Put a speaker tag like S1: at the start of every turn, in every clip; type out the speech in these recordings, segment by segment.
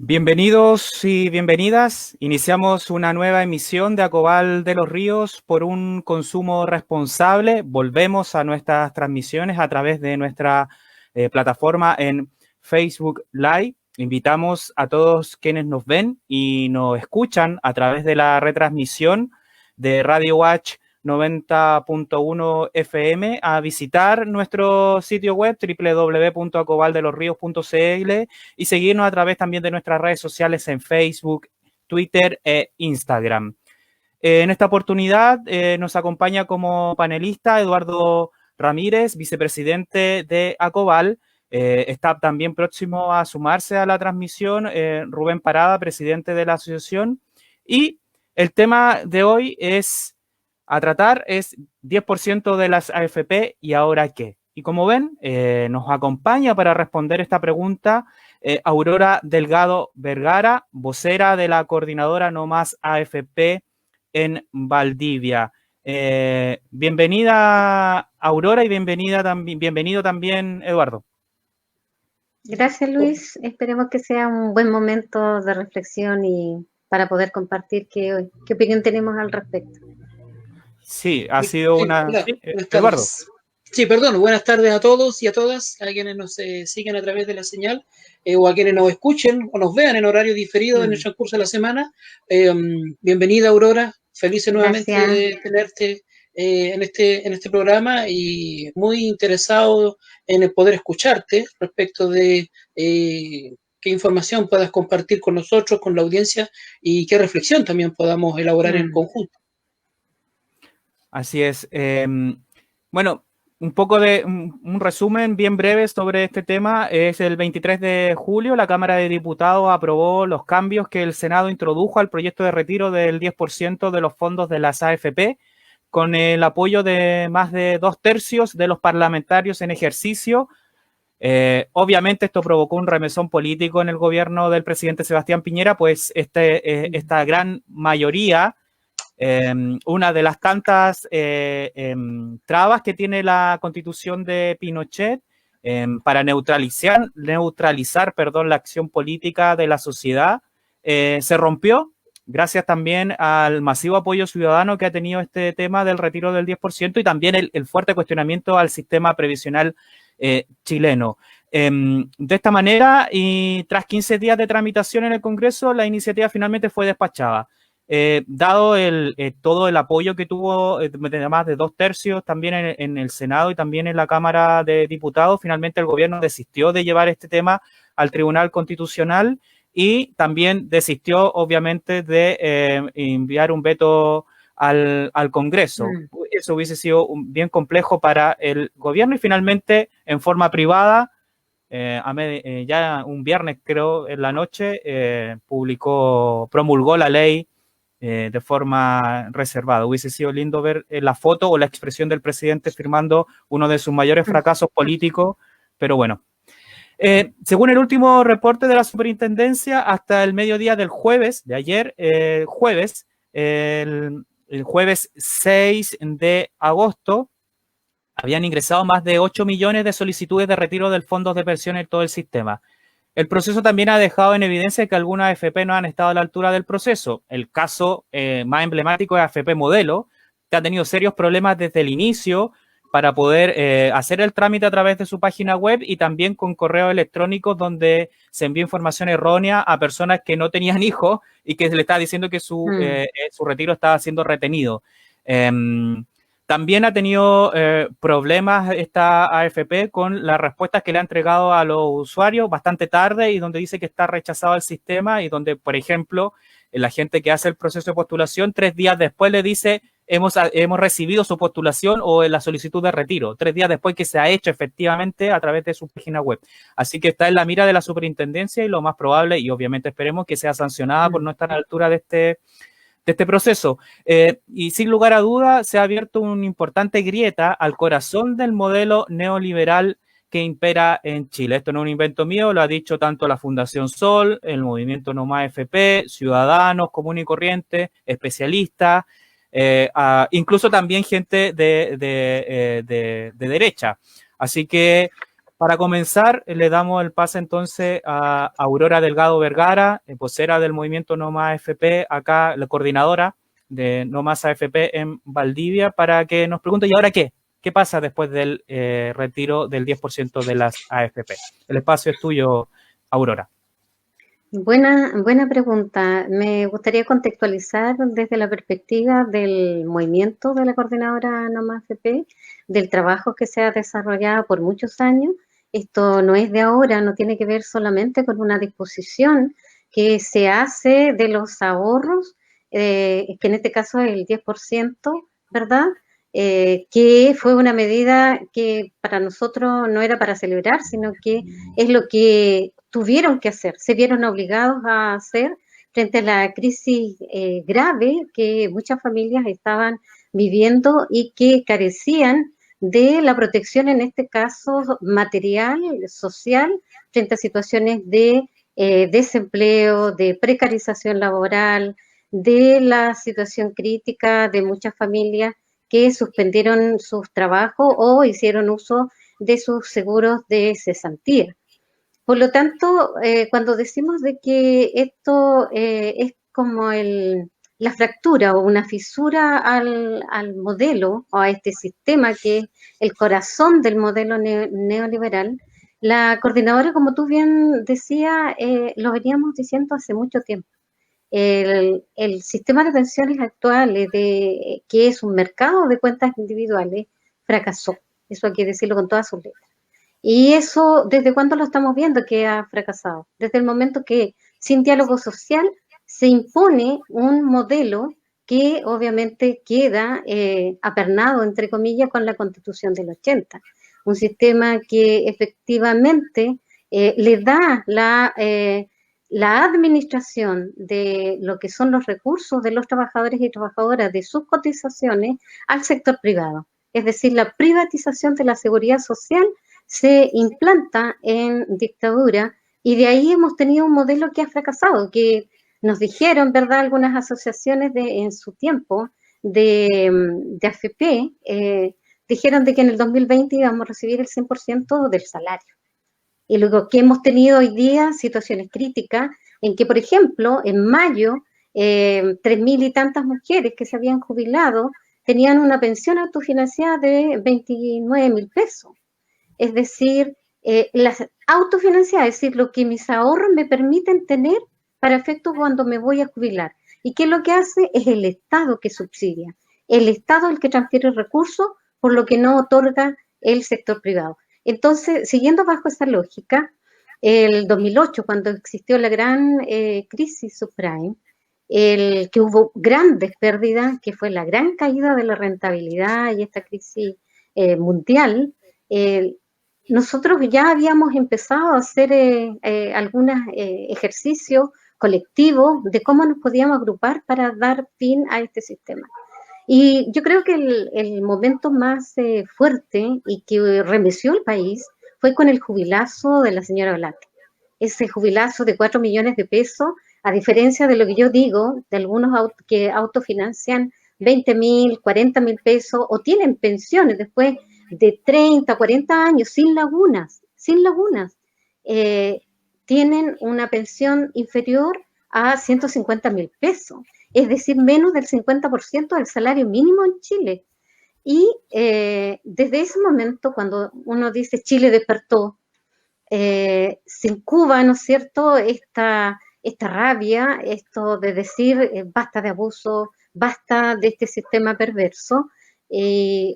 S1: Bienvenidos y bienvenidas. Iniciamos una nueva emisión de Acobal de los Ríos por un consumo responsable. Volvemos a nuestras transmisiones a través de nuestra plataforma en Facebook Live. Invitamos a todos quienes nos ven y nos escuchan a través de la retransmisión de Radio Watch 90.1 FM a visitar nuestro sitio web www.acobaldelosrios.cl y seguirnos a través también de nuestras redes sociales en Facebook, Twitter e Instagram. En esta oportunidad nos acompaña como panelista Eduardo Ramírez, vicepresidente de Acobal. Está también próximo a sumarse a la transmisión Rubén Parada, presidente de la asociación. Y el tema de hoy a tratar es 10% de las AFP y ahora qué. Y como ven, nos acompaña para responder esta pregunta Aurora Delgado Vergara, vocera de la coordinadora No Más AFP en Valdivia. Bienvenida Aurora y bienvenido también Eduardo.
S2: Gracias Luis, esperemos que sea un buen momento de reflexión y para poder compartir qué opinión tenemos al respecto.
S1: Sí, ha sido una...
S3: Hola,
S1: sí,
S3: buenas
S1: Eduardo.
S3: tardes. Sí, perdón, buenas tardes a todos y a todas, a quienes nos siguen a través de la señal o a quienes nos escuchen o nos vean en horario diferido en el transcurso de la semana. Bienvenida Aurora, felices nuevamente de tenerte en este programa y muy interesado en el poder escucharte respecto de qué información puedas compartir con nosotros, con la audiencia y qué reflexión también podamos elaborar en conjunto.
S1: Así es. Bueno, un poco de un resumen bien breve sobre este tema. Es el 23 de julio, la Cámara de Diputados aprobó los cambios que el Senado introdujo al proyecto de retiro del 10% de los fondos de las AFP, con el apoyo de más de 2/3 de los parlamentarios en ejercicio. Obviamente esto provocó un remesón político en el gobierno del presidente Sebastián Piñera, pues esta gran mayoría... una de las tantas trabas que tiene la constitución de Pinochet para neutralizar la acción política de la sociedad se rompió gracias también al masivo apoyo ciudadano que ha tenido este tema del retiro del 10% y también el fuerte cuestionamiento al sistema previsional chileno. De esta manera, y tras 15 días de tramitación en el Congreso, la iniciativa finalmente fue despachada. Dado todo el apoyo que tuvo de más de 2/3 también en el Senado y también en la Cámara de Diputados, finalmente el gobierno desistió de llevar este tema al Tribunal Constitucional y también desistió obviamente de enviar un veto al Congreso. Eso hubiese sido bien complejo para el gobierno y finalmente en forma privada, ya un viernes creo en la noche, promulgó la ley de forma reservada. Hubiese sido lindo ver la foto o la expresión del presidente firmando uno de sus mayores fracasos políticos, pero bueno. Según el último reporte de la superintendencia, hasta el mediodía del jueves, de ayer, el jueves 6 de agosto, habían ingresado más de 8 millones de solicitudes de retiro del fondo de pensión en todo el sistema. El proceso también ha dejado en evidencia que algunas AFP no han estado a la altura del proceso. El caso más emblemático es AFP Modelo, que ha tenido serios problemas desde el inicio para poder hacer el trámite a través de su página web y también con correos electrónicos donde se envía información errónea a personas que no tenían hijos y que se le estaba diciendo que su retiro estaba siendo retenido. También ha tenido problemas esta AFP con las respuestas que le ha entregado a los usuarios bastante tarde y donde dice que está rechazado el sistema y donde, por ejemplo, la gente que hace el proceso de postulación 3 días después le dice hemos recibido su postulación o la solicitud de retiro, 3 días después que se ha hecho efectivamente a través de su página web. Así que está en la mira de la superintendencia y lo más probable, y obviamente esperemos que sea sancionada por no estar a la altura de este proceso. Y sin lugar a duda se ha abierto una importante grieta al corazón del modelo neoliberal que impera en Chile. Esto no es un invento mío, lo ha dicho tanto la Fundación Sol, el movimiento No Más FP, ciudadanos común y corriente, especialistas, incluso también gente de derecha. Así que Para comenzar, le damos el pase entonces a Aurora Delgado Vergara, vocera del movimiento No Más AFP, acá la coordinadora de No Más AFP en Valdivia, para que nos pregunte, ¿y ahora qué? ¿Qué pasa después del retiro del 10% de las AFP? El espacio es tuyo, Aurora.
S2: Buena pregunta. Me gustaría contextualizar desde la perspectiva del movimiento de la coordinadora No Más AFP, del trabajo que se ha desarrollado por muchos años. Esto no es de ahora, no tiene que ver solamente con una disposición que se hace de los ahorros, que en este caso es el 10%, ¿verdad? Que fue una medida que para nosotros no era para celebrar, sino que es lo que tuvieron que hacer, se vieron obligados a hacer frente a la crisis grave que muchas familias estaban viviendo y que carecían de la protección, en este caso material, social, frente a situaciones de desempleo, de precarización laboral, de la situación crítica de muchas familias que suspendieron sus trabajos o hicieron uso de sus seguros de cesantía. Por lo tanto, cuando decimos de que esto es como la fractura o una fisura al modelo o a este sistema que es el corazón del modelo neoliberal, la coordinadora, como tú bien decías, lo veníamos diciendo hace mucho tiempo. El sistema de pensiones actuales, que es un mercado de cuentas individuales, fracasó. Eso hay que decirlo con todas sus letras. Y eso, ¿desde cuándo lo estamos viendo que ha fracasado? Desde el momento que, sin diálogo social, se impone un modelo que obviamente queda apernado, entre comillas, con la Constitución del 80. Un sistema que efectivamente le da la administración de lo que son los recursos de los trabajadores y trabajadoras de sus cotizaciones al sector privado. Es decir, la privatización de la seguridad social se implanta en dictadura y de ahí hemos tenido un modelo que ha fracasado, que nos dijeron, ¿verdad?, algunas asociaciones en su tiempo de AFP, dijeron de que en el 2020 íbamos a recibir el 100% del salario. Y luego que hemos tenido hoy día situaciones críticas en que, por ejemplo, en mayo, 3.000 y tantas mujeres que se habían jubilado tenían una pensión autofinanciada de 29.000 pesos. Es decir, las autofinanciadas, es decir, lo que mis ahorros me permiten tener para efectos cuando me voy a jubilar. ¿Y qué es lo que hace? Es el Estado que subsidia. El Estado es el que transfiere recursos, por lo que no otorga el sector privado. Entonces, siguiendo bajo esa lógica, el 2008, cuando existió la gran crisis subprime, que hubo grandes pérdidas, que fue la gran caída de la rentabilidad y esta crisis mundial, nosotros ya habíamos empezado a hacer algunos ejercicios colectivos de cómo nos podíamos agrupar para dar fin a este sistema. Y yo creo que el momento más fuerte y que remeció el país fue con el jubilazo de la señora Black. Ese jubilazo de 4 millones de pesos, a diferencia de lo que yo digo, de algunos que autofinancian 20.000, 40.000 pesos o tienen pensiones después de 30, 40 años sin lagunas, tienen una pensión inferior a 150.000 pesos, es decir, menos del 50% del salario mínimo en Chile. Y desde ese momento, cuando uno dice Chile despertó, se incuba, ¿no es cierto?, esta rabia, esto de decir basta de abuso, basta de este sistema perverso.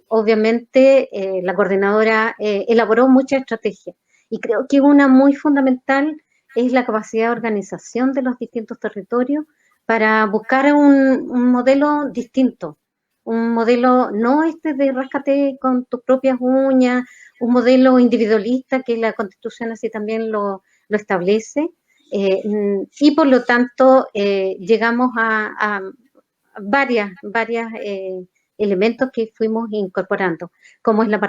S2: Obviamente la coordinadora elaboró muchas estrategias y creo que una muy fundamental es la capacidad de organización de los distintos territorios para buscar un modelo distinto, un modelo no de ráscate con tus propias uñas, un modelo individualista que la Constitución así también lo establece, y por lo tanto llegamos a varias elementos que fuimos incorporando, como es la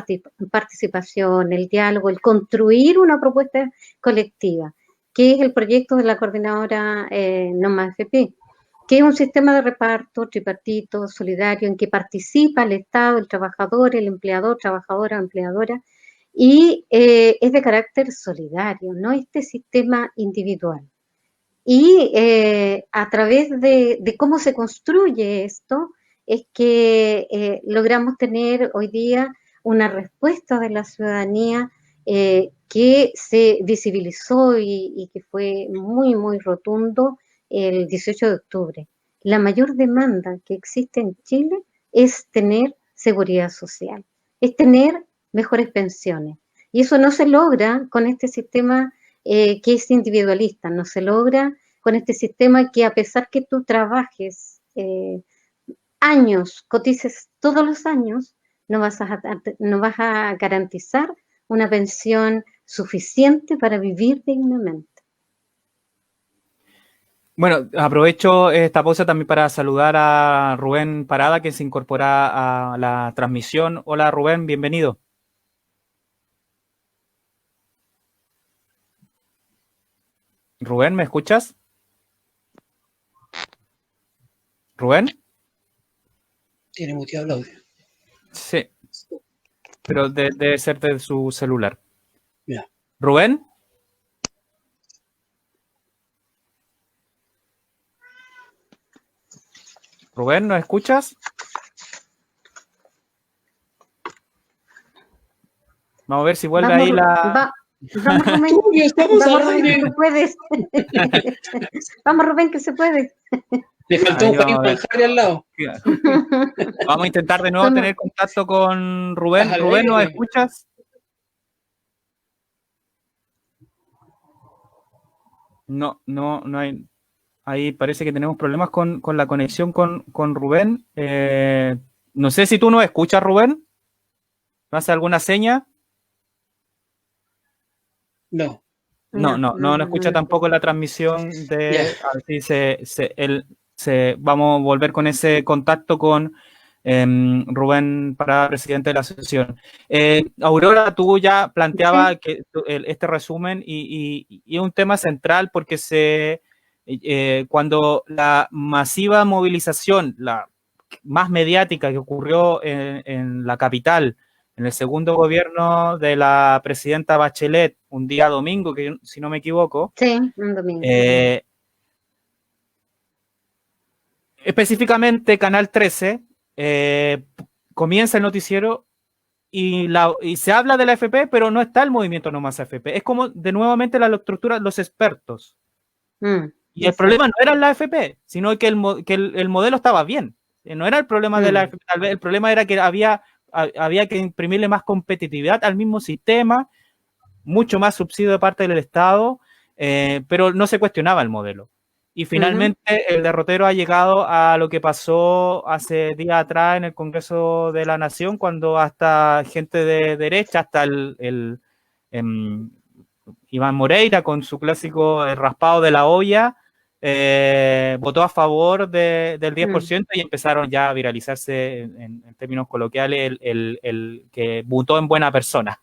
S2: participación, el diálogo, el construir una propuesta colectiva, que es el proyecto de la coordinadora No Más AFP, que es un sistema de reparto tripartito, solidario, en que participa el Estado, el trabajador, el empleador, trabajadora, empleadora, y es de carácter solidario, no este sistema individual. Y a través de cómo se construye esto, es que logramos tener hoy día una respuesta de la ciudadanía que se visibilizó y que fue muy, muy rotundo el 18 de octubre. La mayor demanda que existe en Chile es tener seguridad social, es tener mejores pensiones. Y eso no se logra con este sistema que es individualista, no se logra con este sistema que a pesar que tú trabajes años, cotices todos los años, no vas a garantizar una pensión suficiente para vivir dignamente.
S1: Bueno, aprovecho esta pausa también para saludar a Rubén Parada, que se incorpora a la transmisión. Hola Rubén, bienvenido. Rubén, ¿me escuchas? ¿Rubén?
S3: Tiene muteado el audio.
S1: Sí, pero debe ser de su celular.
S3: Yeah.
S1: ¿Rubén? ¿Rubén, ¿nos escuchas? Vamos a ver si vuelve
S2: Vamos,
S1: ahí la...
S2: Vamos, Rubén. Vamos, Rubén, que tú puedes. Vamos, Rubén, que se puede.
S3: Le faltó un Juanín Manjarre al lado.
S1: Vamos a intentar de nuevo tener contacto con Rubén. Rubén, ¿nos escuchas? No hay. Ahí parece que tenemos problemas con la conexión con Rubén. No sé si tú nos escuchas, Rubén. ¿Me hace alguna seña?
S3: No.
S1: No escucha tampoco la transmisión de... Vamos a volver con ese contacto con Rubén Parada, presidente de la asociación. Aurora, tú ya planteabas que este resumen y es un tema central porque cuando la masiva movilización, la más mediática que ocurrió en la capital, en el segundo gobierno de la presidenta Bachelet, un día domingo, que si no me equivoco.
S2: Sí, un domingo.
S1: Específicamente, Canal 13 comienza el noticiero y se habla de la AFP, pero no está el movimiento No Más AFP. Es como, de nuevamente, la estructura, los expertos. Y el problema no era la AFP, sino que el modelo estaba bien. No era el problema de la AFP, tal vez el problema era que había que imprimirle más competitividad al mismo sistema, mucho más subsidio de parte del Estado, pero no se cuestionaba el modelo. Y finalmente el derrotero ha llegado a lo que pasó hace días atrás en el Congreso de la Nación, cuando hasta gente de derecha, hasta Iván Moreira, con su clásico raspado de la olla, votó a favor del 10% y empezaron ya a viralizarse en términos coloquiales el que votó en buena persona.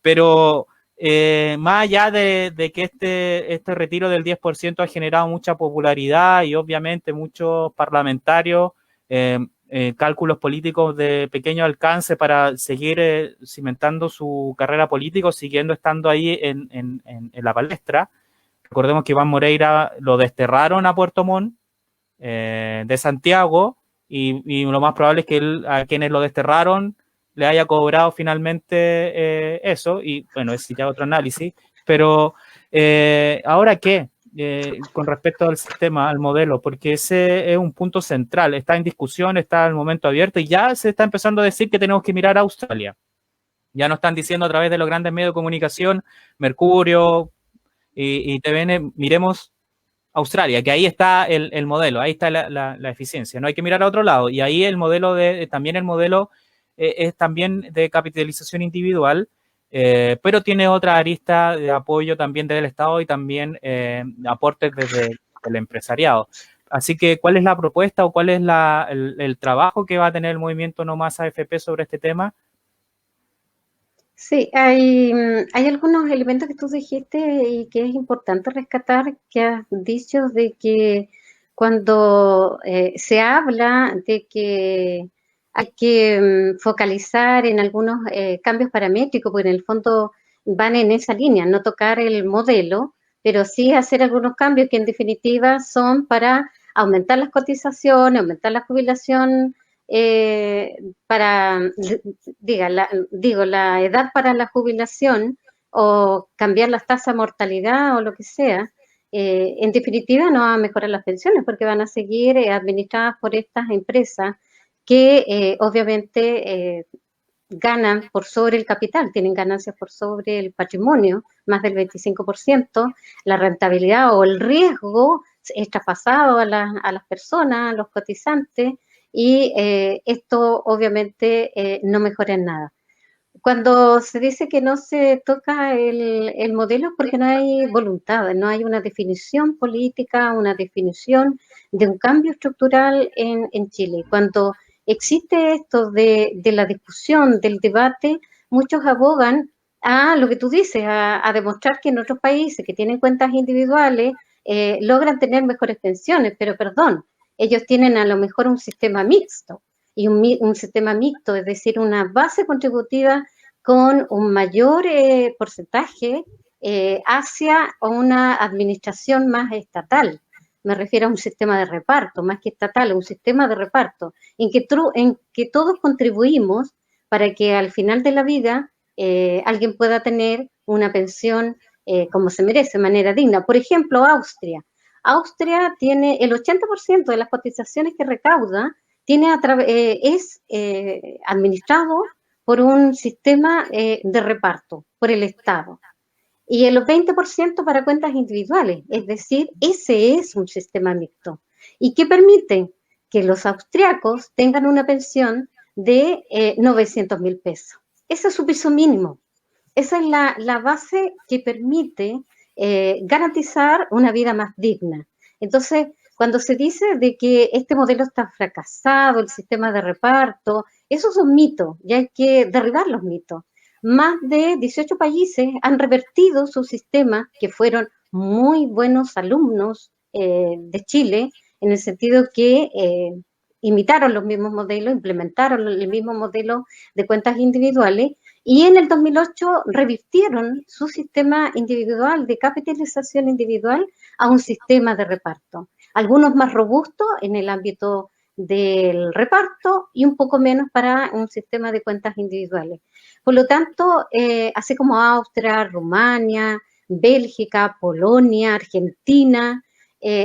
S1: Pero más allá de que este retiro del 10% ha generado mucha popularidad y obviamente muchos parlamentarios, cálculos políticos de pequeño alcance para seguir cimentando su carrera política, siguiendo estando ahí en la palestra. Recordemos que Iván Moreira lo desterraron a Puerto Montt de Santiago y lo más probable es que a quienes lo desterraron le haya cobrado finalmente eso, y bueno, es ya otro análisis, pero ¿ahora qué? Con respecto al sistema, al modelo, porque ese es un punto central, está en discusión, está al momento abierto y ya se está empezando a decir que tenemos que mirar a Australia. Ya nos están diciendo a través de los grandes medios de comunicación, Mercurio y TVN, miremos Australia, que ahí está el modelo, ahí está la eficiencia, no hay que mirar a otro lado, y ahí el modelo también el modelo es también de capitalización individual, pero tiene otra arista de apoyo también del Estado y también aportes desde el empresariado. Así que, ¿cuál es la propuesta o cuál es el trabajo que va a tener el movimiento No Más AFP sobre este tema?
S2: Sí, hay algunos elementos que tú dijiste y que es importante rescatar, que has dicho de que cuando se habla de que hay que focalizar en algunos cambios paramétricos, porque en el fondo van en esa línea, no tocar el modelo, pero sí hacer algunos cambios que en definitiva son para aumentar las cotizaciones, aumentar la jubilación, la edad para la jubilación o cambiar las tasas de mortalidad o lo que sea. En definitiva no va a mejorar las pensiones porque van a seguir administradas por estas empresas que obviamente ganan por sobre el capital, tienen ganancias por sobre el patrimonio, más del 25%, la rentabilidad o el riesgo es traspasado a las personas, a los cotizantes, y esto obviamente no mejora en nada. Cuando se dice que no se toca el modelo es porque no hay voluntad, no hay una definición política, una definición de un cambio estructural en Chile. Cuando existe esto de la discusión, del debate, muchos abogan a lo que tú dices, a demostrar que en otros países que tienen cuentas individuales logran tener mejores pensiones, pero perdón, ellos tienen a lo mejor un sistema mixto, y un sistema mixto, es decir, una base contributiva con un mayor porcentaje hacia una administración más estatal. Me refiero a un sistema de reparto, más que estatal, un sistema de reparto, en que todos contribuimos para que al final de la vida alguien pueda tener una pensión como se merece, de manera digna. Por ejemplo, Austria. Austria tiene el 80% de las cotizaciones que recauda es administrado por un sistema de reparto, por el Estado. Y el 20% para cuentas individuales, es decir, ese es un sistema mixto. ¿Y qué permite? Que los austriacos tengan una pensión de 900.000 pesos. Ese es su piso mínimo. Esa es la base que permite garantizar una vida más digna. Entonces, cuando se dice de que este modelo está fracasado, el sistema de reparto, esos son mitos, y hay que derribar los mitos. Más de 18 países han revertido su sistema, que fueron muy buenos alumnos de Chile, en el sentido que imitaron los mismos modelos, implementaron el mismo modelo de cuentas individuales, y en el 2008 revirtieron su sistema individual de capitalización individual a un sistema de reparto. Algunos más robustos en el ámbito del reparto y un poco menos para un sistema de cuentas individuales. Por lo tanto, así como Austria, Rumania, Bélgica, Polonia, Argentina,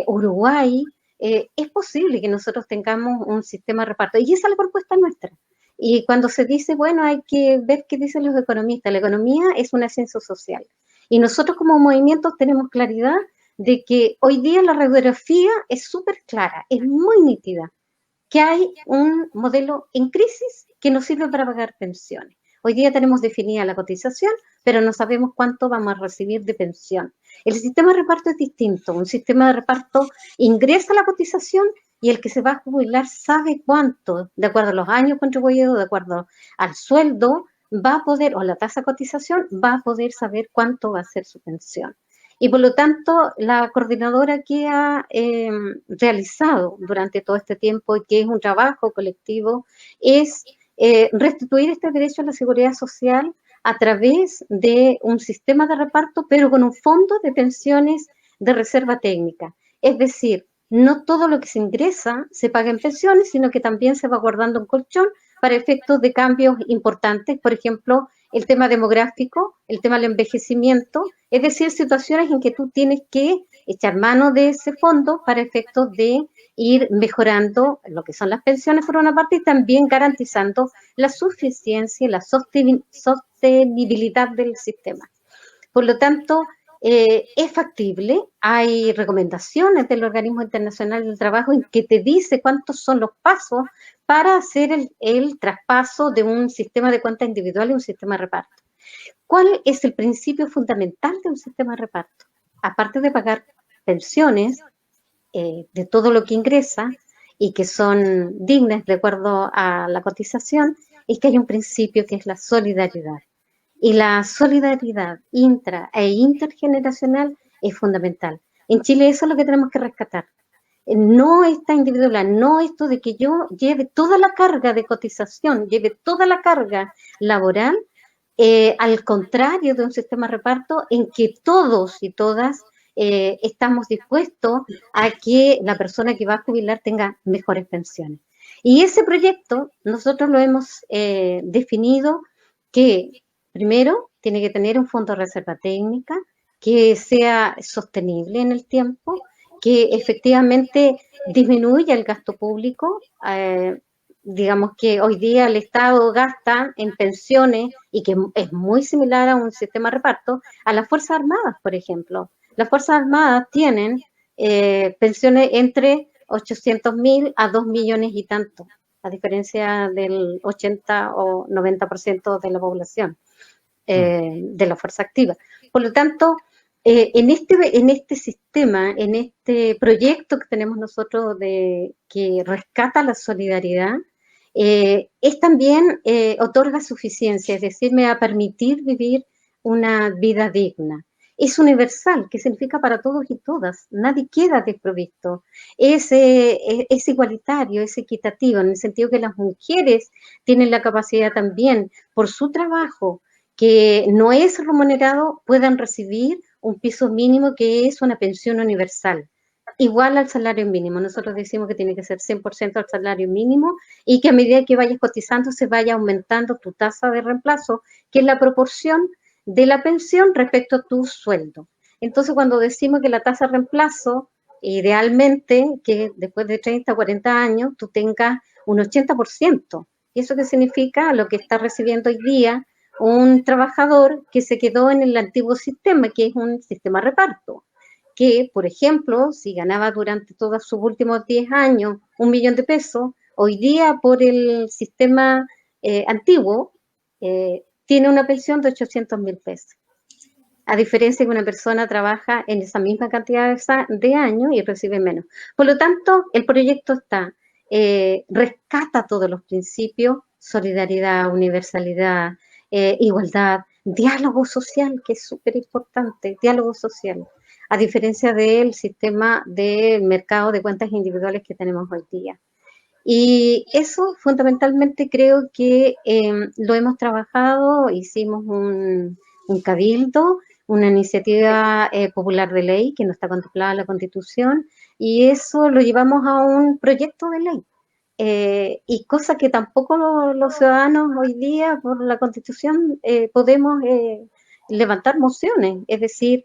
S2: Uruguay, es posible que nosotros tengamos un sistema de reparto. Y esa es la propuesta nuestra. Y cuando se dice, bueno, hay que ver qué dicen los economistas. La economía es una ciencia social. Y nosotros como movimientos tenemos claridad de que hoy día la radiografía es súper clara, es muy nítida, que hay un modelo en crisis que nos sirve para pagar pensiones. Hoy día tenemos definida la cotización, pero no sabemos cuánto vamos a recibir de pensión. El sistema de reparto es distinto. Un sistema de reparto ingresa la cotización y el que se va a jubilar sabe cuánto, de acuerdo a los años contribuidos, de acuerdo al sueldo, va a poder, o la tasa de cotización, va a poder saber cuánto va a ser su pensión. Y por lo tanto, la coordinadora que ha realizado durante todo este tiempo y que es un trabajo colectivo es restituir este derecho a la seguridad social a través de un sistema de reparto, pero con un fondo de pensiones de reserva técnica. Es decir, no todo lo que se ingresa se paga en pensiones, sino que también se va guardando un colchón para efectos de cambios importantes, por ejemplo, el tema demográfico, el tema del envejecimiento, es decir, situaciones en que tú tienes que echar mano de ese fondo para efectos de ir mejorando lo que son las pensiones por una parte y también garantizando la suficiencia y la sostenibilidad del sistema. Por lo tanto, es factible, hay recomendaciones del Organismo Internacional del Trabajo en que te dice cuántos son los pasos para hacer el traspaso de un sistema de cuentas individual a un sistema de reparto. ¿Cuál es el principio fundamental de un sistema de reparto? Aparte de pagar pensiones de todo lo que ingresa y que son dignas de acuerdo a la cotización, es que hay un principio que es la solidaridad. Y la solidaridad intra e intergeneracional es fundamental. En Chile eso es lo que tenemos que rescatar. no esta individualidad, no esto de que yo lleve toda la carga de cotización, lleve toda la carga laboral, al contrario de un sistema de reparto en que todos y todas estamos dispuestos a que la persona que va a jubilar tenga mejores pensiones. Y ese proyecto nosotros lo hemos definido que primero tiene que tener un fondo de reserva técnica que sea sostenible en el tiempo, que efectivamente disminuya el gasto público. Digamos que hoy día el Estado gasta en pensiones y que es muy similar a un sistema de reparto a las Fuerzas Armadas, por ejemplo. Las Fuerzas Armadas tienen pensiones entre 800.000 a 2 millones y tanto, a diferencia del 80 o 90% de la población de la fuerza activa. Por lo tanto, en este sistema, en este proyecto que tenemos nosotros que rescata la solidaridad, es también otorga suficiencia, es decir, me va a permitir vivir una vida digna. Es universal, que significa para todos y todas, nadie queda desprovisto. Es igualitario, es equitativo, en el sentido que las mujeres tienen la capacidad también, por su trabajo, que no es remunerado, puedan recibir un piso mínimo que es una pensión universal, igual al salario mínimo. Nosotros decimos que tiene que ser 100% al salario mínimo y que a medida que vayas cotizando se vaya aumentando tu tasa de reemplazo, que es la proporción de la pensión respecto a tu sueldo. Entonces, cuando decimos que la tasa de reemplazo, idealmente, que después de 30 o 40 años tú tengas un 80%. ¿Y eso qué significa? Lo que está recibiendo hoy día un trabajador que se quedó en el antiguo sistema, que es un sistema de reparto, que, por ejemplo, si ganaba durante todos sus últimos 10 años 1 millón de pesos, hoy día por el sistema antiguo tiene una pensión de 800.000 pesos. A diferencia de que una persona trabaja en esa misma cantidad de años y recibe menos. Por lo tanto, el proyecto rescata todos los principios: solidaridad, universalidad, igualdad, diálogo social, que es súper importante, diálogo social, a diferencia del sistema de mercado de cuentas individuales que tenemos hoy día. Y eso fundamentalmente creo que lo hemos trabajado, hicimos un cabildo, una iniciativa popular de ley que no está contemplada en la Constitución, y eso lo llevamos a un proyecto de ley. Y cosa que tampoco los ciudadanos hoy día por la Constitución podemos levantar mociones, es decir,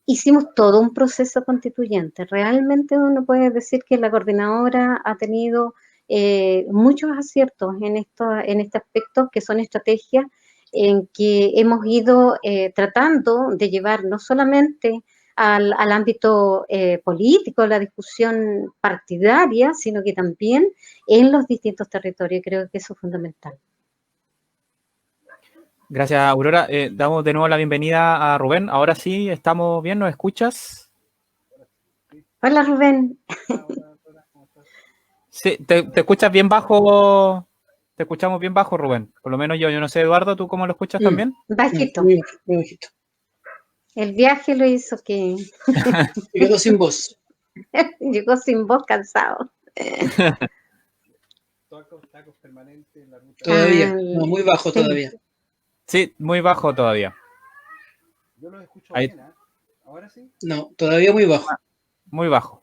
S2: hicimos todo un proceso constituyente. Realmente uno puede decir que la coordinadora ha tenido muchos aciertos en este aspecto, que son estrategias en que hemos ido tratando de llevar no solamente al ámbito político, la discusión partidaria, sino que también en los distintos territorios. Creo que eso es fundamental.
S1: Gracias, Aurora. Damos de nuevo la bienvenida a Rubén. Ahora sí, ¿estamos bien? ¿Nos escuchas?
S2: Hola, Rubén.
S1: Sí, te escuchas bien bajo. Te escuchamos bien bajo, Rubén. Por lo menos yo no sé, Eduardo, ¿tú cómo lo escuchas también?
S2: Bajito.
S3: Muy bajito.
S2: El viaje lo hizo que...
S3: Se quedó sin voz.
S2: Llegó sin voz, cansado.
S3: Todavía, no, muy bajo todavía.
S1: Sí, muy bajo todavía.
S4: Yo lo escucho
S1: ahí.
S4: bien, ¿eh? ¿Ahora sí?
S3: No, todavía muy bajo.
S1: Muy bajo.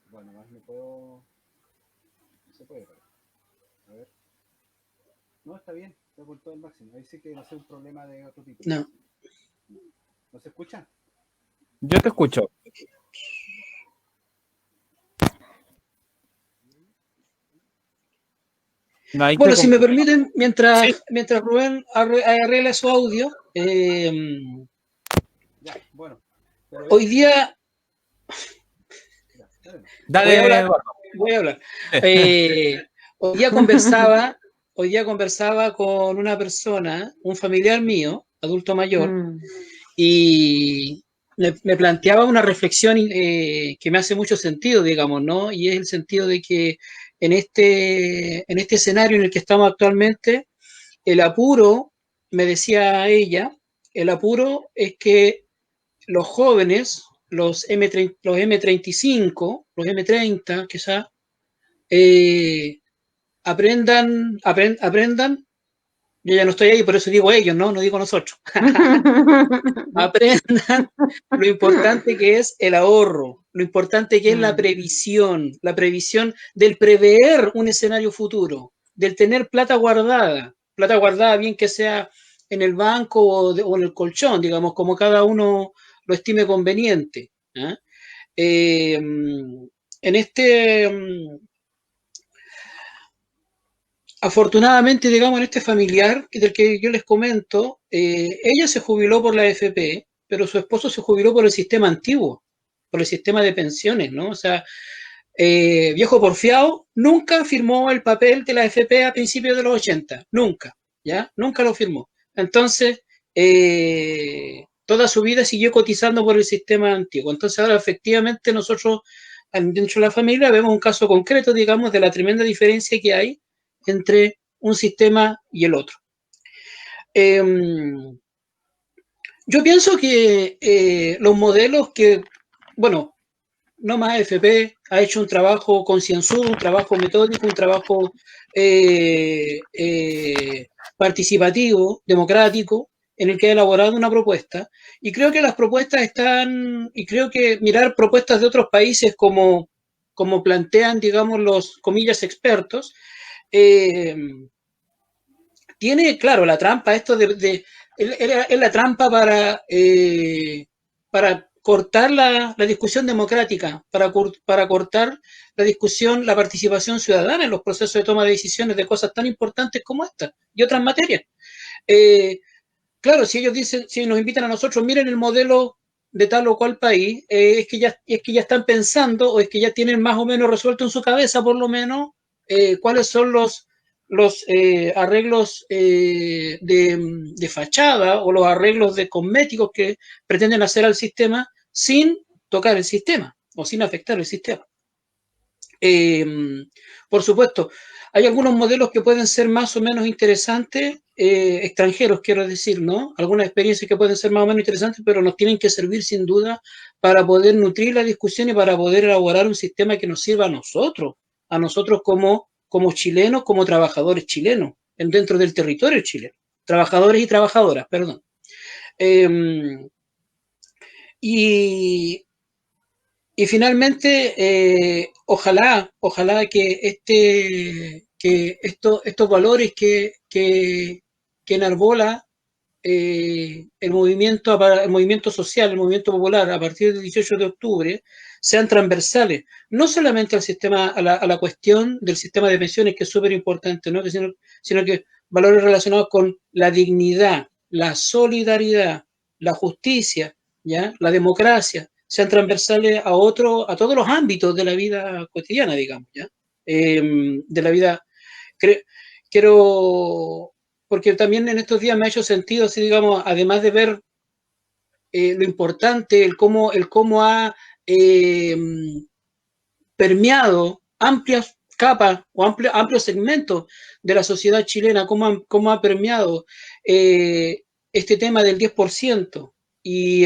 S4: Bueno, más me puedo... Se puede, pero... A ver. No, está bien, está por todo el máximo. Ahí sí que va a ser un problema de otro tipo.
S3: No.
S4: ¿No se escucha?
S1: Yo te escucho. No,
S3: bueno, si me permiten, mientras Rubén arregla su audio,
S4: ya, bueno.
S3: Hoy día...
S1: Dale,
S3: voy a hablar. Hoy día conversaba con una persona, un familiar mío, adulto mayor, y me planteaba una reflexión que me hace mucho sentido, digamos, ¿no? Y es el sentido de que en este escenario en el que estamos actualmente, el apuro, me decía ella, el apuro es que los jóvenes los M35, los M30, quizá, aprendan, yo ya no estoy ahí, por eso digo ellos, no digo nosotros, aprendan lo importante que es el ahorro, lo importante que es la previsión del prever un escenario futuro, del tener plata guardada bien que sea en el banco o en el colchón, digamos, como cada uno lo estime conveniente. Afortunadamente, digamos, en este familiar del que yo les comento, ella se jubiló por la AFP, pero su esposo se jubiló por el sistema antiguo, por el sistema de pensiones, ¿no? O sea, viejo porfiado nunca firmó el papel de la AFP a principios de los 80, nunca, ¿ya? Nunca lo firmó. Entonces, toda su vida siguió cotizando por el sistema antiguo. Entonces, ahora efectivamente nosotros, dentro de la familia, vemos un caso concreto, digamos, de la tremenda diferencia que hay entre un sistema y el otro. Yo pienso que los modelos que, bueno, No Más AFP ha hecho un trabajo concienzudo, un trabajo metódico, un trabajo participativo, democrático, en el que ha elaborado una propuesta. Y creo que las propuestas están, y creo que mirar propuestas de otros países como plantean, digamos, los comillas expertos, tiene, claro, la trampa, esto es la trampa para cortar la discusión democrática, para cortar la discusión, la participación ciudadana en los procesos de toma de decisiones de cosas tan importantes como esta y otras materias. Claro, si ellos dicen, si nos invitan a nosotros, miren el modelo de tal o cual país, es que ya están pensando o es que ya tienen más o menos resuelto en su cabeza, por lo menos, cuáles son los arreglos de fachada o los arreglos de cosméticos que pretenden hacer al sistema sin tocar el sistema o sin afectar el sistema. Por supuesto, hay algunos modelos que pueden ser más o menos interesantes, extranjeros quiero decir, ¿no? Algunas experiencias que pueden ser más o menos interesantes, pero nos tienen que servir sin duda para poder nutrir la discusión y para poder elaborar un sistema que nos sirva a nosotros como chilenos, como trabajadores chilenos, dentro del territorio chileno. Trabajadores y trabajadoras, perdón. Y finalmente, ojalá que estos valores que enarbola el movimiento social, el movimiento popular, a partir del 18 de octubre, sean transversales, no solamente al sistema, a la cuestión del sistema de pensiones, que es súper importante, ¿no? sino que valores relacionados con la dignidad, la solidaridad, la justicia, ¿ya? La democracia, sean transversales a todos los ámbitos de la vida cotidiana, digamos, ¿ya? De la vida. Quiero, porque también en estos días me ha hecho sentido, así digamos, además de ver lo importante, el cómo ha permeado amplias capas o amplios segmentos de la sociedad chilena, cómo ha permeado este tema del 10% y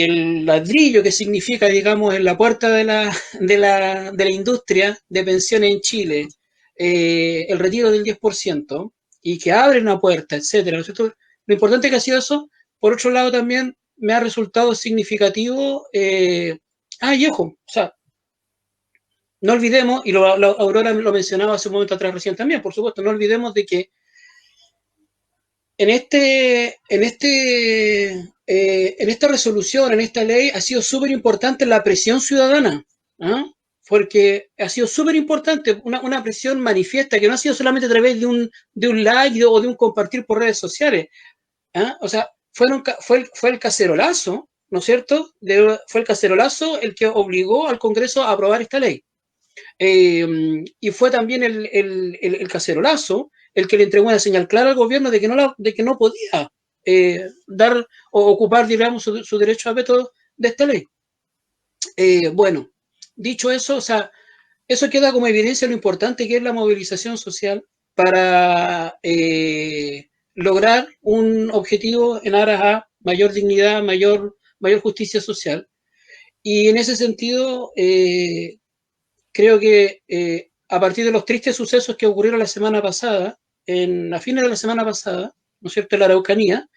S3: el ladrillo que significa, digamos, en la puerta de la industria de pensiones en Chile, el retiro del 10%, y que abre una puerta, etcétera. Lo importante que ha sido eso. Por otro lado, también me ha resultado significativo, y ojo, o sea, no olvidemos, y Aurora lo mencionaba hace un momento atrás recién también, por supuesto, no olvidemos de que en esta resolución, en esta ley, ha sido súper importante la presión ciudadana, ¿no? Porque ha sido súper importante una presión manifiesta, que no ha sido solamente a través de un like o de un compartir por redes sociales. O sea, fue el cacerolazo, ¿no es cierto? Fue el cacerolazo el que obligó al Congreso a aprobar esta ley. Y fue también el cacerolazo el que le entregó una señal clara al gobierno de que no podía dar o ocupar, digamos, su derecho a veto de esta ley. Bueno, dicho eso, o sea, eso queda como evidencia de lo importante que es la movilización social para lograr un objetivo en aras a mayor dignidad, mayor mayor justicia social. Y en ese sentido, creo que a partir de los tristes sucesos que ocurrieron la semana pasada, a fines de la semana pasada, ¿no es cierto?, en la Araucanía,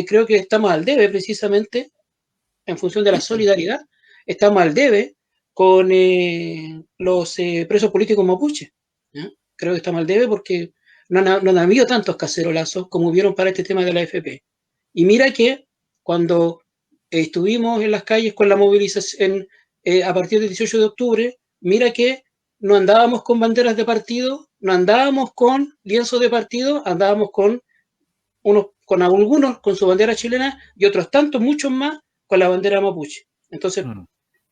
S3: creo que estamos al debe precisamente, en función de la solidaridad, estamos al debe con los presos políticos mapuches. ¿Ya? Creo que estamos al debe porque no han habido tantos cacerolazos como hubieron para este tema de la AFP. Y mira que cuando estuvimos en las calles con la movilización a partir del 18 de octubre, mira que no andábamos con banderas de partido, no andábamos con lienzos de partido, andábamos con algunos con su bandera chilena y otros tantos, muchos más, con la bandera mapuche. Entonces,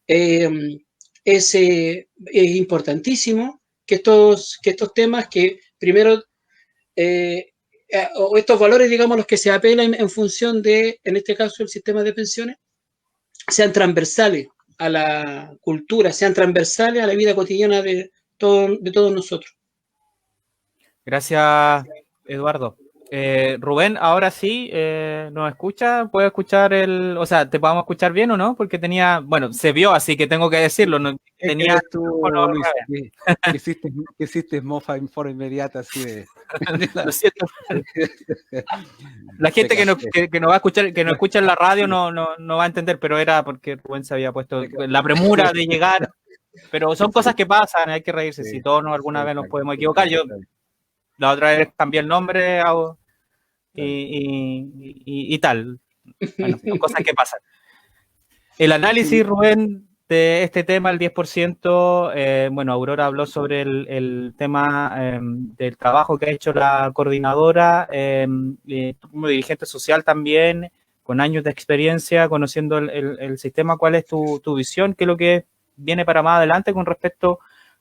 S3: es importantísimo que estos temas que primero, o estos valores, digamos, los que se apelan en función de, en este caso, el sistema de pensiones, sean transversales a la cultura, sean transversales a la vida cotidiana de todos nosotros.
S1: Gracias, Eduardo. Rubén, ahora sí, ¿nos escucha? ¿Puedo escuchar o sea, te podemos escuchar bien o no? Porque bueno, se vio, así que tengo que decirlo. No, tenía
S4: tú, Luis, que hiciste mofa en forma inmediata, así de...
S1: Lo siento. La gente que nos va a escuchar, que nos escucha en la radio no va a entender, pero era porque Rubén se había puesto la premura de llegar. Pero son cosas que pasan, hay que reírse. Si todos alguna vez nos podemos equivocar. Yo la otra vez cambié el nombre y tal. Bueno, son cosas que pasan. El análisis, Rubén, de este tema, el 10%, bueno, Aurora habló sobre el tema del trabajo que ha hecho la coordinadora, como dirigente social también, con años de experiencia, conociendo el sistema. ¿Cuál es tu visión? ¿Qué es lo que viene para más adelante con respecto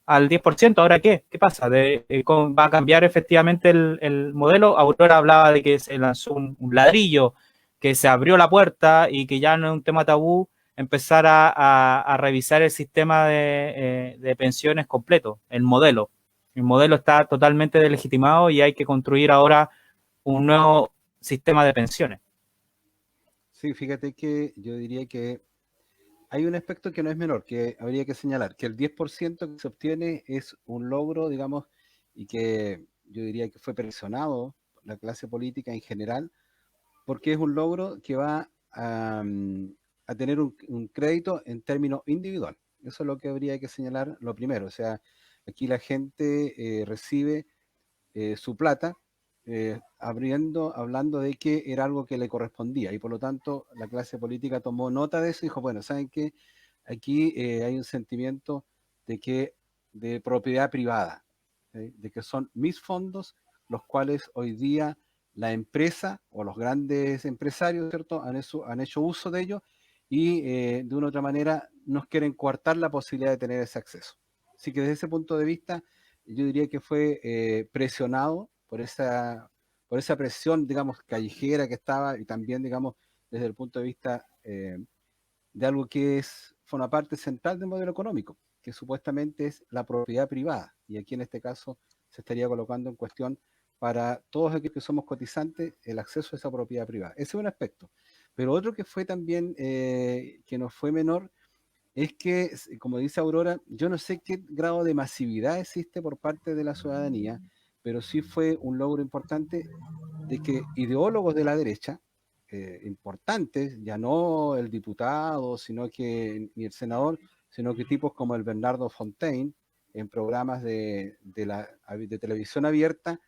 S1: al 10%? ¿Ahora qué? ¿Qué pasa? ¿Va a cambiar efectivamente el modelo? Aurora hablaba de que se lanzó un ladrillo, que se abrió la puerta y que ya no es un tema tabú empezar a revisar el sistema de pensiones completo, el modelo. El modelo está totalmente deslegitimado y hay que construir ahora un nuevo sistema de pensiones.
S4: Sí, fíjate que yo diría que hay un aspecto que no es menor, que habría que señalar, que el 10% que se obtiene es un logro, digamos, y que yo diría que fue presionado por la clase política en general, porque es un logro que va a tener un crédito en términos individual. Eso es lo que habría que señalar lo primero. O sea, aquí la gente recibe su plata hablando de que era algo que le correspondía y por lo tanto la clase política tomó nota de eso y dijo, bueno, ¿saben qué? Aquí hay un sentimiento de propiedad privada, ¿sí? De que son mis fondos los cuales hoy día la empresa o los grandes empresarios, ¿cierto?, han hecho uso de ellos y de una u otra manera nos quieren coartar la posibilidad de tener ese acceso. Así que desde ese punto de vista yo diría que fue presionado por esa presión, digamos, callejera que estaba y también, digamos, desde el punto de vista de algo que fue una parte central del modelo económico, que supuestamente es la propiedad privada. Y aquí en este caso se estaría colocando en cuestión para todos aquellos que somos cotizantes el acceso a esa propiedad privada. Ese es un aspecto. Pero otro que fue también, que no fue menor, es que, como dice Aurora, yo no sé qué grado de masividad existe por parte de la ciudadanía, pero sí fue un logro importante de que ideólogos de la derecha, importantes, ya no el diputado, ni el senador, sino que tipos como el Bernardo Fontaine, en programas de televisión abierta,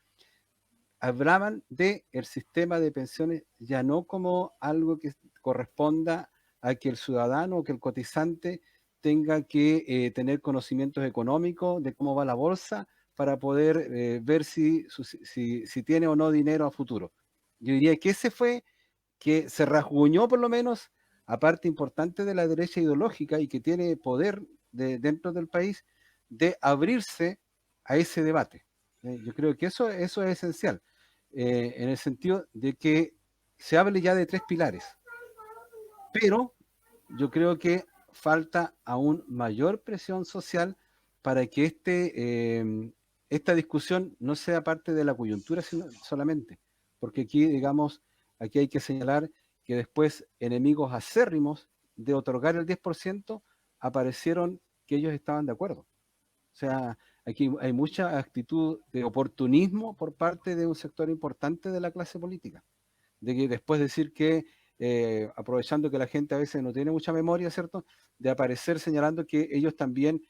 S4: hablaban de el sistema de pensiones ya no como algo que corresponda a que el ciudadano o que el cotizante tenga que tener conocimientos económicos de cómo va la bolsa para poder ver si tiene o no dinero a futuro. Yo diría que ese fue, que se rasguñó por lo menos a parte importante de la derecha ideológica y que tiene poder dentro del país de abrirse a ese debate. Yo creo que eso es esencial, en el sentido de que se hable ya de 3 pilares, pero yo creo que falta aún mayor presión social para que esta discusión no sea parte de la coyuntura solamente, porque aquí, digamos, aquí hay que señalar que después enemigos acérrimos de otorgar el 10%, aparecieron que ellos estaban de acuerdo. O sea, aquí hay mucha actitud de oportunismo por parte de un sector importante de la clase política, de que después decir que, aprovechando que la gente a veces no tiene mucha memoria, ¿cierto?, de aparecer señalando que ellos también,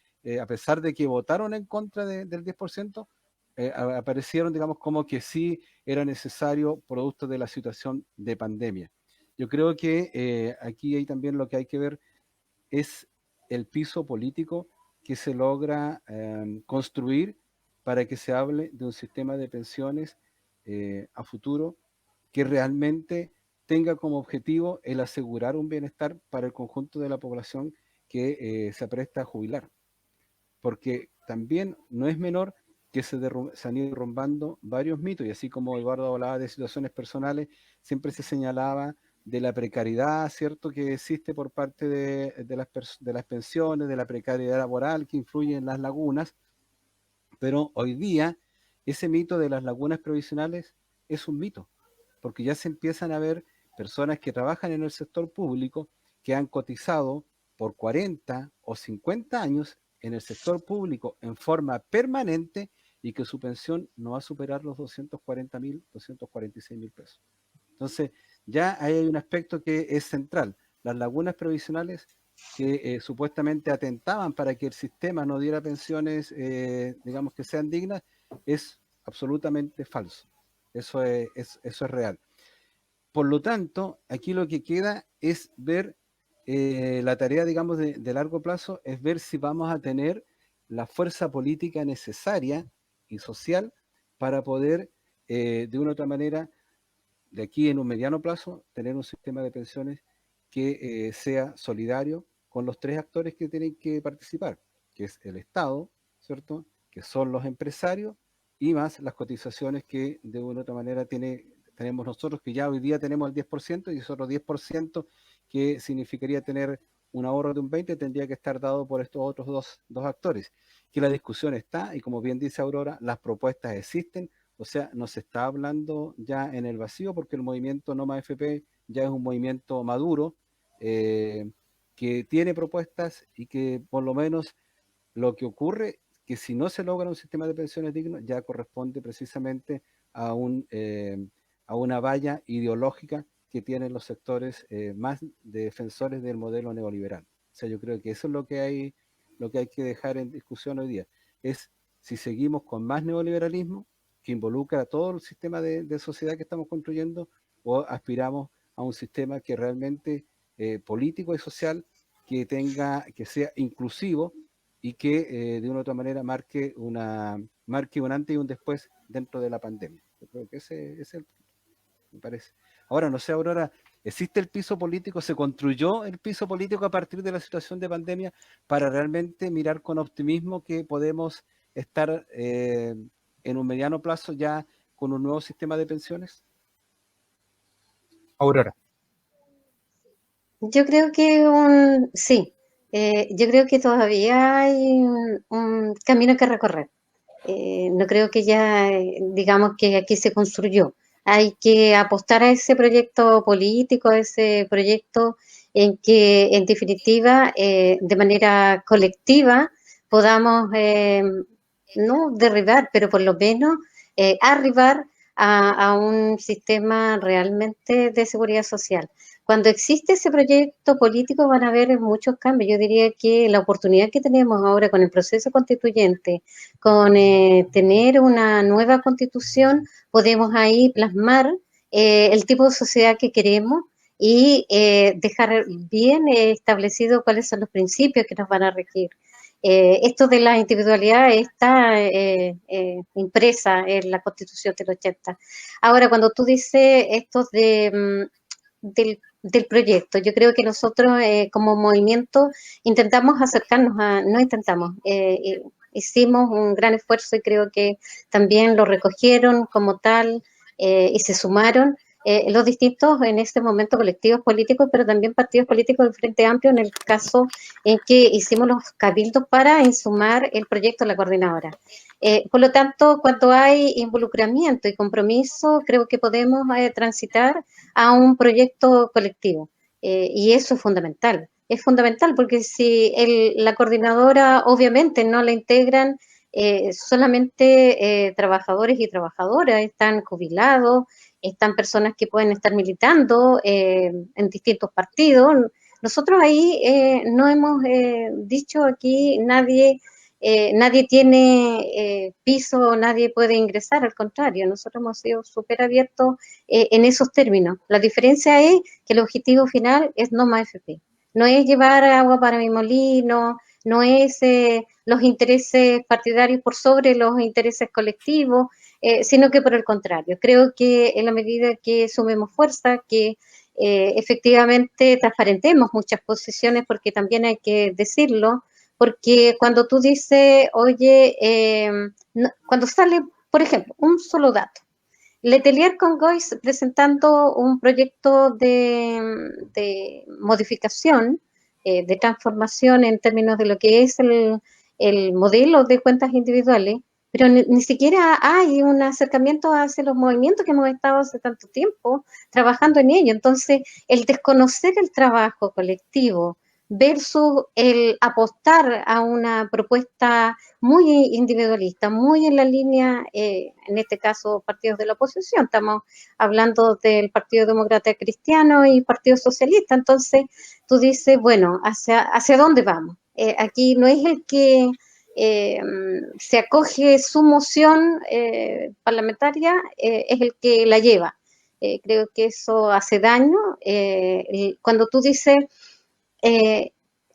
S4: a pesar de que votaron en contra del 10%, aparecieron, digamos, como que sí era necesario producto de la situación de pandemia. Yo creo que aquí hay también lo que hay que ver es el piso político que se logra construir para que se hable de un sistema de pensiones a futuro que realmente tenga como objetivo el asegurar un bienestar para el conjunto de la población que se apresta a jubilar. Porque también no es menor que se han ido derrumbando varios mitos, y así como Eduardo hablaba de situaciones personales, siempre se señalaba de la precariedad, ¿cierto?, que existe por parte de las pensiones, de la precariedad laboral que influye en las lagunas, pero hoy día ese mito de las lagunas provisionales es un mito, porque ya se empiezan a ver personas que trabajan en el sector público que han cotizado por 40 o 50 años en el sector público en forma permanente y que su pensión no va a superar los 240.000, 246.000 pesos. Entonces, ya ahí hay un aspecto que es central. Las lagunas previsionales que supuestamente atentaban para que el sistema no diera pensiones, digamos, que sean dignas, es absolutamente falso. Eso es real. Por lo tanto, aquí lo que queda es ver la tarea, digamos, de largo plazo, es ver si vamos a tener la fuerza política necesaria y social para poder, de una u otra manera, de aquí en un mediano plazo, tener un sistema de pensiones que sea solidario con los tres actores que tienen que participar, que es el Estado, ¿cierto?, que son los empresarios, y más las cotizaciones que de una u otra manera tenemos nosotros, que ya hoy día tenemos el 10%, y ese otro 10% que significaría tener un ahorro de un 20%, tendría que estar dado por estos otros dos actores. Que la discusión está, y como bien dice Aurora, las propuestas existen. O sea, no se está hablando ya en el vacío, porque el movimiento No Más AFP ya es un movimiento maduro, que tiene propuestas, y que por lo menos lo que ocurre, que si no se logra un sistema de pensiones digno, ya corresponde precisamente a una valla ideológica que tienen los sectores más defensores del modelo neoliberal. O sea, yo creo que eso es lo que hay que dejar en discusión hoy día. Es si seguimos con más neoliberalismo, que involucra a todo el sistema de sociedad que estamos construyendo, o aspiramos a un sistema que realmente político y social, que sea inclusivo, y que de una u otra manera marque un antes y un después dentro de la pandemia. Yo creo que ese es el punto, me parece. Ahora, no sé, Aurora, ¿existe el piso político? ¿Se construyó el piso político a partir de la situación de pandemia para realmente mirar con optimismo que podemos estar en un mediano plazo ya con un nuevo sistema de pensiones?
S1: Aurora.
S2: Yo creo que sí, yo creo que todavía hay un camino que recorrer. No creo que ya, digamos que aquí se construyó. Hay que apostar a ese proyecto político, a ese proyecto en que, en definitiva, de manera colectiva, podamos no derribar, pero por lo menos arribar a un sistema realmente de seguridad social. Cuando existe ese proyecto político van a haber muchos cambios. Yo diría que la oportunidad que tenemos ahora con el proceso constituyente, con tener una nueva constitución, podemos ahí plasmar el tipo de sociedad que queremos y dejar bien establecido cuáles son los principios que nos van a regir. Esto de la individualidad está impresa en la Constitución del 80. Ahora, cuando tú dices esto del proyecto, yo creo que nosotros como movimiento intentamos acercarnos no intentamos, hicimos un gran esfuerzo y creo que también lo recogieron como tal y se sumaron los distintos, en este momento, colectivos políticos, pero también partidos políticos del Frente Amplio, en el caso en que hicimos los cabildos para insumar el proyecto de la coordinadora. Por lo tanto, cuando hay involucramiento y compromiso, creo que podemos transitar a un proyecto colectivo. Y eso es fundamental. Es fundamental porque si la coordinadora obviamente no la integran solamente trabajadores y trabajadoras, están jubilados, están personas que pueden estar militando en distintos partidos. Nosotros ahí no hemos dicho aquí nadie tiene piso, nadie puede ingresar, al contrario, nosotros hemos sido súper abiertos en esos términos. La diferencia es que el objetivo final es no más FP, no es llevar agua para mi molino, no es los intereses partidarios por sobre los intereses colectivos, sino que por el contrario. Creo que en la medida que sumemos fuerza, que efectivamente transparentemos muchas posiciones, porque también hay que decirlo, porque cuando tú dices, oye, cuando sale, por ejemplo, un solo dato, Letelier con Gois presentando un proyecto de modificación, de transformación en términos de lo que es el modelo de cuentas individuales, pero ni siquiera hay un acercamiento hacia los movimientos que hemos estado hace tanto tiempo trabajando en ello. Entonces, el desconocer el trabajo colectivo versus el apostar a una propuesta muy individualista, muy en la línea, en este caso, partidos de la oposición. Estamos hablando del Partido Demócrata Cristiano y Partido Socialista. Entonces, tú dices, bueno, ¿hacia dónde vamos? Aquí no es el que se acoge su moción parlamentaria, es el que la lleva. Creo que eso hace daño. Cuando tú dices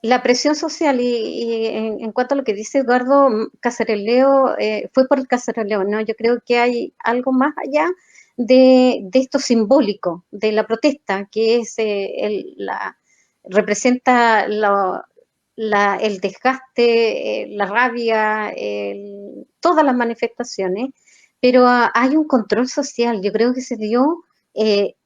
S2: la presión social y en cuanto a lo que dice Eduardo Cacereleo, fue por el Cacereleo, ¿no? Yo creo que hay algo más allá de esto simbólico, de la protesta, que es representa el desgaste, la rabia, todas las manifestaciones, pero hay un control social, yo creo que se dio,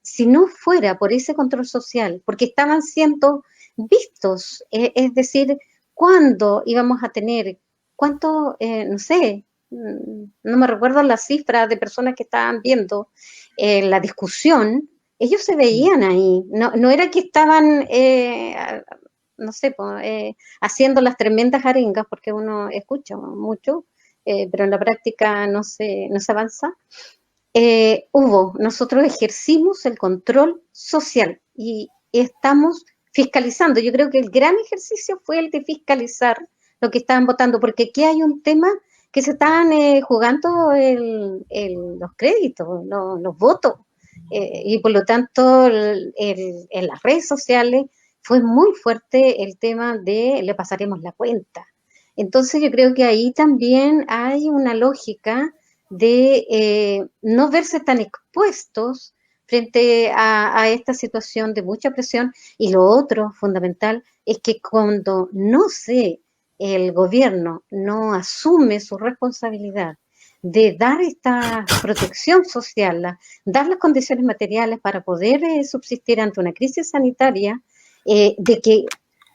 S2: si no fuera por ese control social, porque estaban siendo vistos, es decir, ¿cuándo íbamos a tener? ¿Cuánto? No sé, no me recuerdo la cifra de personas que estaban viendo la discusión, ellos se veían ahí, no era que estaban, no sé, haciendo las tremendas arengas, porque uno escucha mucho, pero en la práctica no se avanza. Nosotros ejercimos el control social y estamos fiscalizando. Yo creo que el gran ejercicio fue el de fiscalizar lo que estaban votando, porque aquí hay un tema que se están jugando los créditos, los votos, y por lo tanto en las redes sociales fue muy fuerte el tema de le pasaremos la cuenta. Entonces yo creo que ahí también hay una lógica de no verse tan expuestos frente a esta situación de mucha presión. Y lo otro fundamental es que cuando el gobierno no asume su responsabilidad de dar esta protección social, dar las condiciones materiales para poder subsistir ante una crisis sanitaria, de que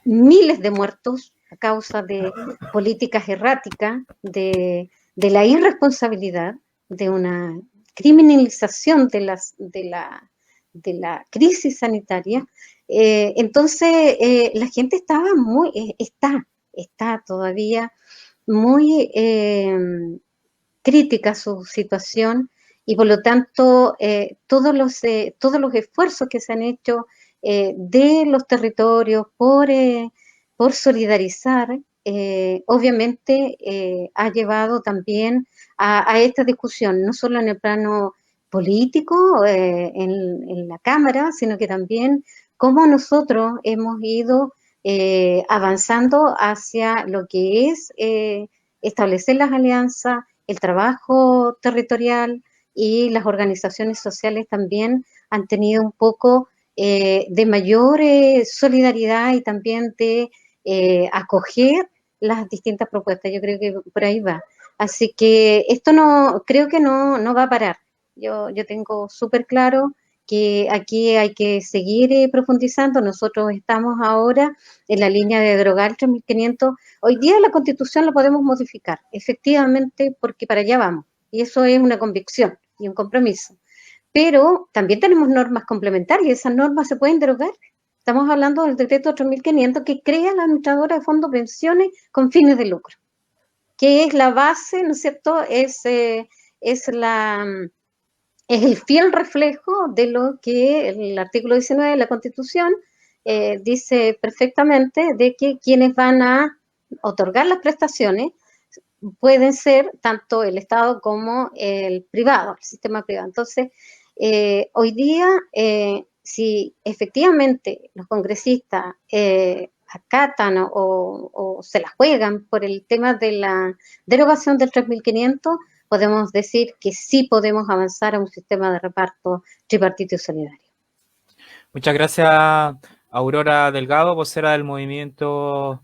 S2: miles de muertos a causa de políticas erráticas, de la irresponsabilidad, de una criminalización de la crisis sanitaria. Entonces, la gente estaba está todavía muy crítica su situación, y por lo tanto todos los esfuerzos que se han hecho de los territorios por solidarizar, obviamente ha llevado también a esta discusión, no solo en el plano político, en la Cámara, sino que también cómo nosotros hemos ido avanzando hacia lo que es establecer las alianzas, el trabajo territorial, y las organizaciones sociales también han tenido un poco de mayor solidaridad y también de acoger las distintas propuestas. Yo creo que por ahí va. Así que esto creo que no va a parar. Yo tengo súper claro que aquí hay que seguir profundizando. Nosotros estamos ahora en la línea de derogar el 3.500. Hoy día la Constitución la podemos modificar, efectivamente, porque para allá vamos. Y eso es una convicción y un compromiso. Pero también tenemos normas complementarias y esas normas se pueden derogar. Estamos hablando del decreto 3.500 que crea la administradora de fondos pensiones con fines de lucro, que es la base, ¿no es cierto? Es el fiel reflejo de lo que el artículo 19 de la Constitución dice perfectamente, de que quienes van a otorgar las prestaciones pueden ser tanto el Estado como el privado, el sistema privado. Entonces, hoy día, si efectivamente los congresistas acatan o se la juegan por el tema de la derogación del 3.500, podemos decir que sí podemos avanzar a un sistema de reparto tripartito y solidario.
S1: Muchas gracias, Aurora Delgado, vocera del movimiento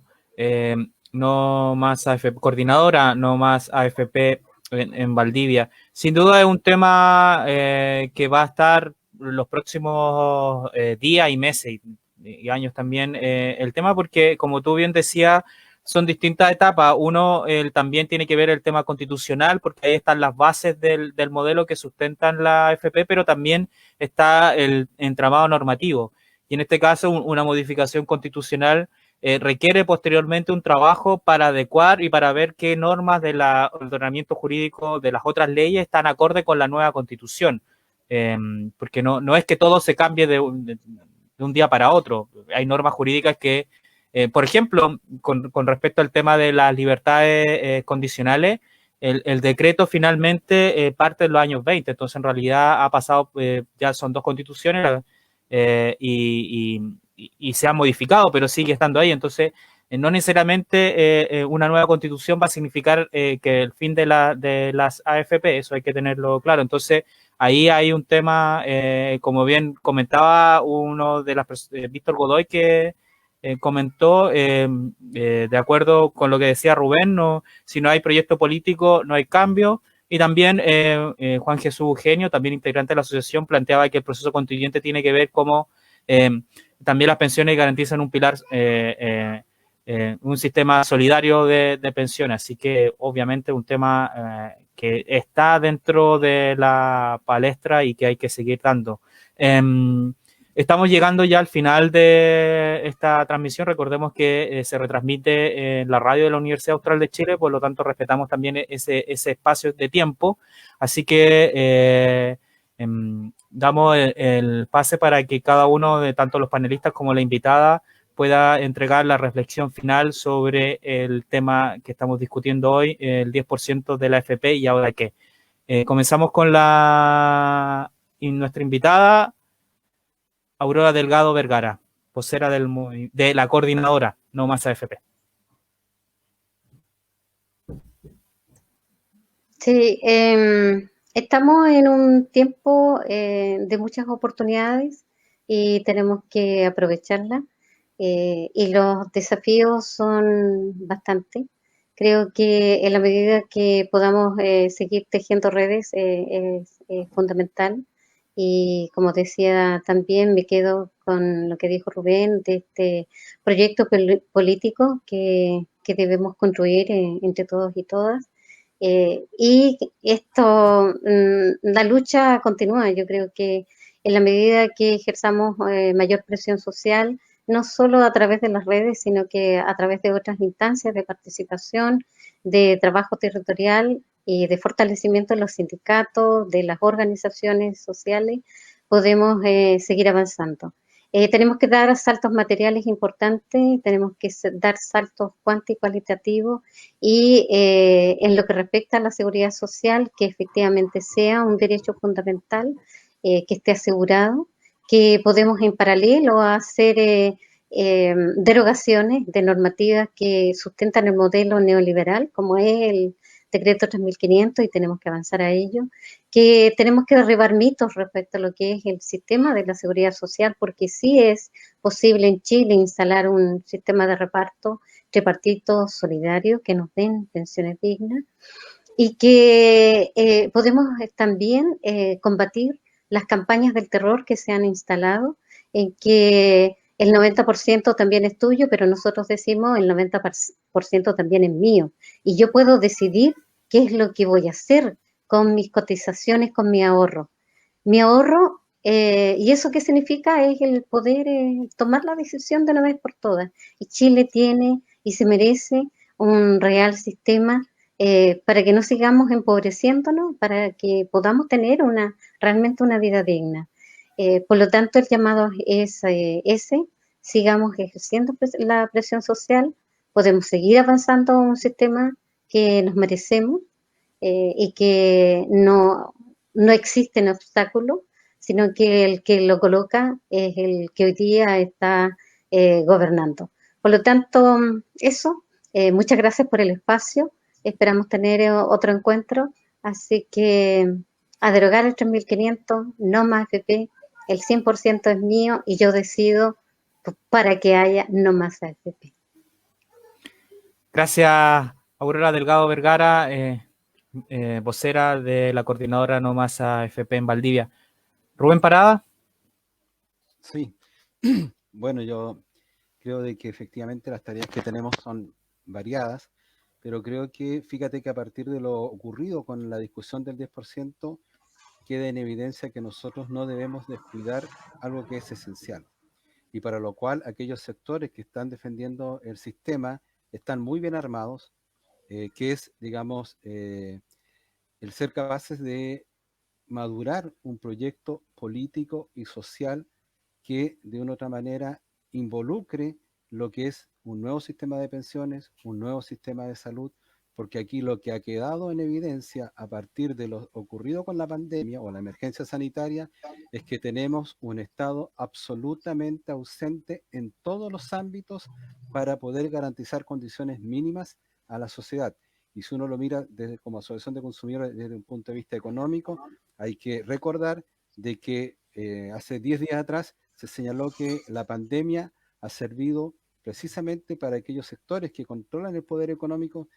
S1: No Más AFP, coordinadora No Más AFP en Valdivia. Sin duda es un tema que va a estar los próximos días y meses y años también el tema, porque como tú bien decías, son distintas etapas. Uno también tiene que ver el tema constitucional, porque ahí están las bases del modelo que sustentan la AFP, pero también está el entramado normativo. Y en este caso, una modificación constitucional requiere posteriormente un trabajo para adecuar y para ver qué normas del ordenamiento jurídico de las otras leyes están acorde con la nueva constitución. Porque no es que todo se cambie de un día para otro. Hay normas jurídicas que por ejemplo, con respecto al tema de las libertades condicionales, el decreto finalmente parte en los años 20, entonces en realidad ha pasado, ya son 2 constituciones y se ha modificado, pero sigue estando ahí, entonces no necesariamente una nueva constitución va a significar que el fin de las AFP, eso hay que tenerlo claro, entonces ahí hay un tema, como bien comentaba uno de las Víctor Godoy, que comentó, de acuerdo con lo que decía Rubén, si no hay proyecto político, no hay cambio. Y también Juan Jesús Eugenio, también integrante de la asociación, planteaba que el proceso constituyente tiene que ver cómo también las pensiones garantizan un pilar, un sistema solidario de pensiones. Así que obviamente un tema que está dentro de la palestra y que hay que seguir dando. Estamos llegando ya al final de esta transmisión. Recordemos que se retransmite en la radio de la Universidad Austral de Chile, por lo tanto respetamos también ese espacio de tiempo. Así que damos el pase para que cada uno de tanto los panelistas como la invitada pueda entregar la reflexión final sobre el tema que estamos discutiendo hoy, el 10% de la AFP y ahora qué. Comenzamos con nuestra invitada, Aurora Delgado Vergara, vocera de la coordinadora No Más AFP.
S2: Sí, estamos en un tiempo de muchas oportunidades y tenemos que aprovecharlas. Y los desafíos son bastantes. Creo que en la medida que podamos seguir tejiendo redes es fundamental. Y como decía, también me quedo con lo que dijo Rubén de este proyecto político que debemos construir entre todos y todas. Y esto, la lucha continúa. Yo creo que en la medida que ejerzamos mayor presión social, no solo a través de las redes, sino que a través de otras instancias de participación, de trabajo territorial y de fortalecimiento de los sindicatos, de las organizaciones sociales, podemos seguir avanzando. Tenemos que dar saltos materiales importantes, tenemos que dar saltos cuantitativos y cualitativos y en lo que respecta a la seguridad social, que efectivamente sea un derecho fundamental, que esté asegurado, que podemos en paralelo hacer derogaciones de normativas que sustentan el modelo neoliberal, como es el decreto 3.500 y tenemos que avanzar a ello, que tenemos que derribar mitos respecto a lo que es el sistema de la seguridad social, porque sí es posible en Chile instalar un sistema de reparto tripartito solidario que nos den pensiones dignas y que podemos también combatir las campañas del terror que se han instalado, en que el 90% también es tuyo, pero nosotros decimos el 90% también es mío. Y yo puedo decidir qué es lo que voy a hacer con mis cotizaciones, con mi ahorro. Mi ahorro, ¿y eso qué significa? Es el poder tomar la decisión de una vez por todas. Y Chile tiene y se merece un real sistema para que no sigamos empobreciéndonos, para que podamos tener realmente una vida digna. Por lo tanto, el llamado es ese, sigamos ejerciendo la presión social, podemos seguir avanzando a un sistema que nos merecemos y que no existen obstáculos, sino que el que lo coloca es el que hoy día está gobernando. Por lo tanto, eso, muchas gracias por el espacio, esperamos tener otro encuentro, así que a derogar el 3.500, no más AFP, el 100% es mío y yo decido para que haya no más AFP.
S1: Gracias, Aurora Delgado Vergara, vocera de la coordinadora No Más AFP en Valdivia. Rubén Parada.
S4: Sí, bueno, yo creo de que efectivamente las tareas que tenemos son variadas, pero creo que, fíjate que a partir de lo ocurrido con la discusión del 10%, queda en evidencia que nosotros no debemos descuidar algo que es esencial, y para lo cual aquellos sectores que están defendiendo el sistema están muy bien armados, que es, digamos, el ser capaces de madurar un proyecto político y social que de una u otra manera involucre lo que es un nuevo sistema de pensiones, un nuevo sistema de salud, porque aquí lo que ha quedado en evidencia a partir de lo ocurrido con la pandemia o la emergencia sanitaria es que tenemos un Estado absolutamente ausente en todos los ámbitos para poder garantizar condiciones mínimas a la sociedad. Y si uno lo mira desde, como asociación de consumidores desde un punto de vista económico, hay que recordar de que hace 10 días atrás se señaló que la pandemia ha servido precisamente para aquellos sectores que controlan el poder económico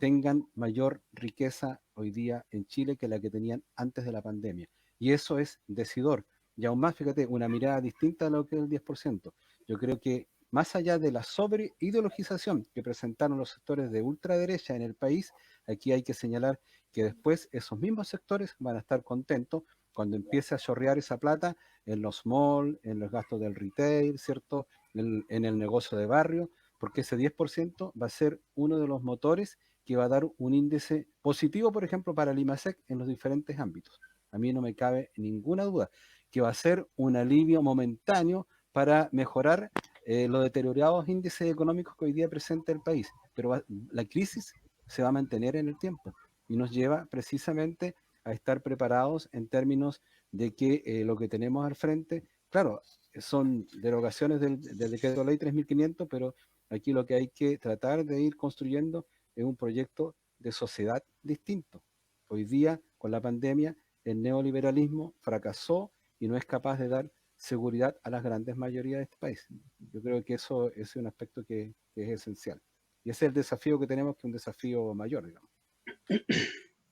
S4: tengan mayor riqueza hoy día en Chile que la que tenían antes de la pandemia. Y eso es decidor. Y aún más, fíjate, una mirada distinta a lo que es el 10%. Yo creo que más allá de la sobreideologización que presentaron los sectores de ultraderecha en el país, aquí hay que señalar que después esos mismos sectores van a estar contentos cuando empiece a chorrear esa plata en los malls, en los gastos del retail, ¿cierto? En el negocio de barrio, porque ese 10% va a ser uno de los motores que va a dar un índice positivo, por ejemplo, para el IMASEC en los diferentes ámbitos. A mí no me cabe ninguna duda que va a ser un alivio momentáneo para mejorar los deteriorados índices económicos que hoy día presenta el país. Pero la crisis se va a mantener en el tiempo y nos lleva precisamente a estar preparados en términos de que lo que tenemos al frente, claro, son derogaciones del decreto ley 3.500, pero aquí lo que hay que tratar de ir construyendo es un proyecto de sociedad distinto. Hoy día, con la pandemia, el neoliberalismo fracasó y no es capaz de dar seguridad a las grandes mayorías de este país. Yo creo que eso es un aspecto que es esencial. Y ese es el desafío que tenemos, que es un desafío mayor, digamos.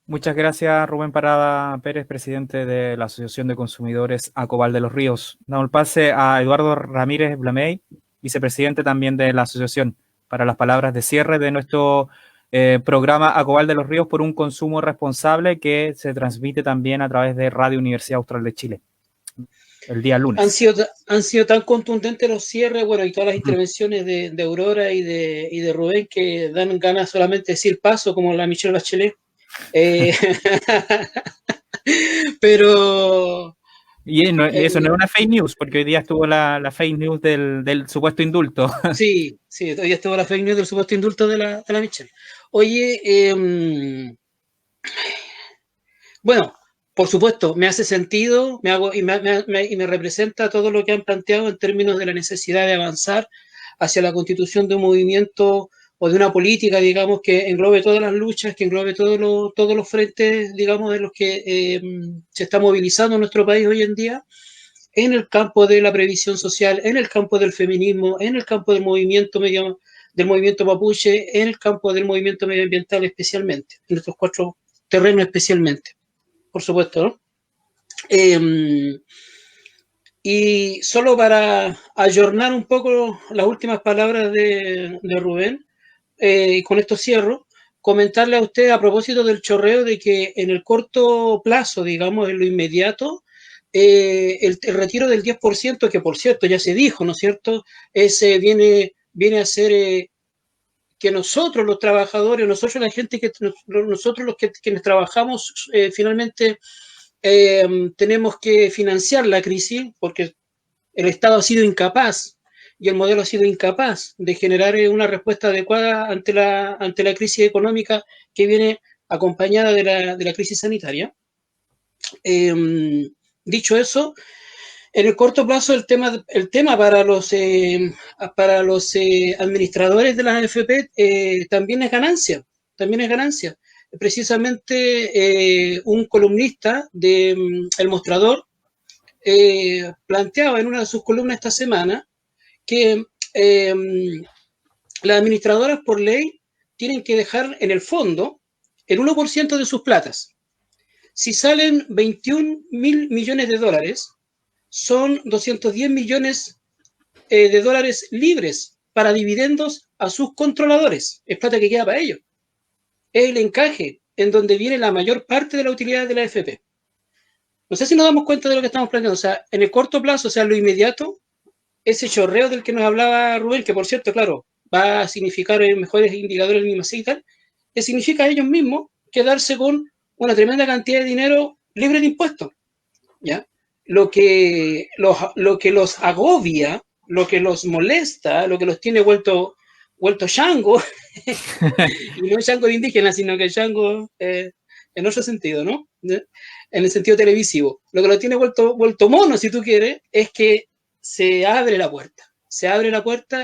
S1: Muchas gracias, Rubén Parada Pérez, presidente de la Asociación de Consumidores Acobal de los Ríos. Damos el pase a Eduardo Ramírez Blamey, vicepresidente también de la asociación, para las palabras de cierre de nuestro programa Acobal de los Ríos por un consumo responsable, que se transmite también a través de Radio Universidad Austral de Chile el día lunes.
S3: Han sido tan contundentes los cierres, bueno, y todas las intervenciones de Aurora y de Rubén, que dan ganas solamente de decir paso, como la Michelle Bachelet. Pero
S1: y eso no es una fake news, porque hoy día estuvo la fake news del supuesto indulto.
S3: Sí, hoy estuvo la fake news del supuesto indulto de la Michelle. Oye, bueno, por supuesto, me hace sentido, me representa todo lo que han planteado en términos de la necesidad de avanzar hacia la constitución de un movimiento o de una política, digamos, que englobe todas las luchas, que englobe todos los frentes, digamos, de los que se está movilizando en nuestro país hoy en día, en el campo de la previsión social, en el campo del feminismo, en el campo del movimiento mapuche, en el campo del movimiento medioambiental especialmente, en estos 4 terrenos especialmente, por supuesto, ¿no? Y solo para ayornar un poco las últimas palabras de Rubén, y con esto cierro, comentarle a usted a propósito del chorreo de que en el corto plazo, digamos, en lo inmediato, el retiro del 10%, que por cierto ya se dijo, ¿no es cierto?, viene a ser que nosotros los trabajadores, nosotros la gente nosotros los que quienes trabajamos finalmente tenemos que financiar la crisis porque el Estado ha sido incapaz y el modelo ha sido incapaz de generar una respuesta adecuada ante la crisis económica que viene acompañada de la crisis sanitaria. Dicho eso, en el corto plazo el tema para los administradores de las AFP también es ganancia, Precisamente un columnista de El Mostrador planteaba en una de sus columnas esta semana que las administradoras por ley tienen que dejar en el fondo el 1% de sus platas. Si salen 21.000 millones de dólares, son 210 millones de dólares libres para dividendos a sus controladores. Es plata que queda para ellos. Es el encaje en donde viene la mayor parte de la utilidad de la AFP. No sé si nos damos cuenta de lo que estamos planteando. O sea, en el corto plazo, o sea, lo inmediato, ese chorreo del que nos hablaba Rubén, que por cierto, claro, va a significar mejores indicadores mismos y tal, que significa a ellos mismos quedarse con una tremenda cantidad de dinero libre de impuestos. ¿Ya? Lo que los agobia, lo que los molesta, lo que los tiene vuelto chango, y no chango de indígena, sino que chango en otro sentido, ¿no? En el sentido televisivo. Lo que lo tiene vuelto mono, si tú quieres, es que se abre la puerta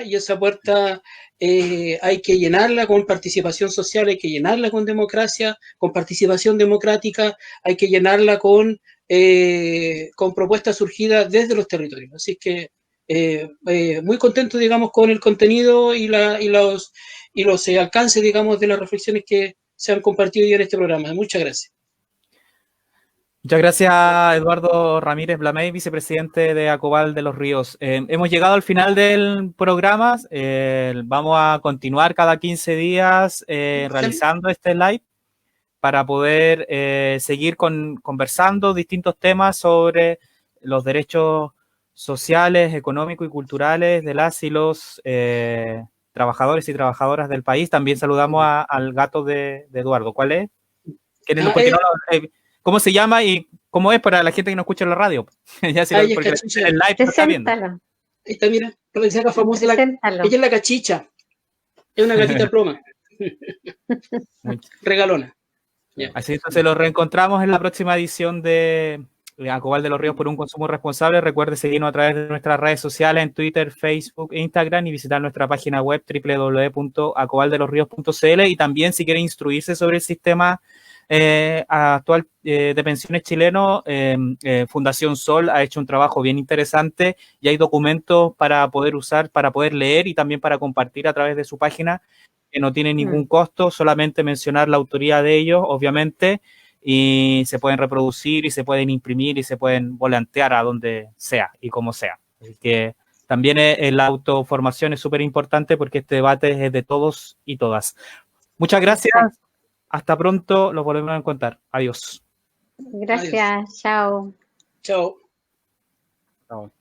S3: y esa puerta hay que llenarla con participación social, hay que llenarla con democracia, con participación democrática, hay que llenarla con propuestas surgidas desde los territorios. Así que muy contento, digamos, con el contenido y los alcances, digamos, de las reflexiones que se han compartido hoy en este programa. Muchas gracias.
S1: Muchas gracias, Eduardo Ramírez Blamey, vicepresidente de Acobal de los Ríos. Hemos llegado al final del programa. Vamos a continuar cada 15 días realizando este live para poder seguir conversando distintos temas sobre los derechos sociales, económicos y culturales de las y los trabajadores y trabajadoras del país. También saludamos al gato de Eduardo. ¿Cuál es? ¿Cómo se llama y cómo es para la gente que no escucha en la radio? Ya porque el live lo está viendo.
S3: Ahí está, mira, lo que se haga famosa. Ella es la cachicha. Es una gatita ploma. Regalona.
S1: Yeah. Así entonces lo reencontramos en la próxima edición de Acobal de los Ríos por un consumo responsable. Recuerde seguirnos a través de nuestras redes sociales en Twitter, Facebook, Instagram y visitar nuestra página web www.acobaldelosrios.cl y también si quiere instruirse sobre el sistema actual de pensiones chileno, Fundación Sol ha hecho un trabajo bien interesante y hay documentos para poder usar, para poder leer y también para compartir a través de su página que no tiene ningún costo, solamente mencionar la autoría de ellos, obviamente, y se pueden reproducir y se pueden imprimir y se pueden volantear a donde sea y como sea. Así que también la autoformación es súper importante porque este debate es de todos y todas. Muchas gracias. Hasta pronto. Los volvemos a encontrar. Adiós.
S2: Gracias. Adiós. Chao.
S3: Chao.
S4: Chao.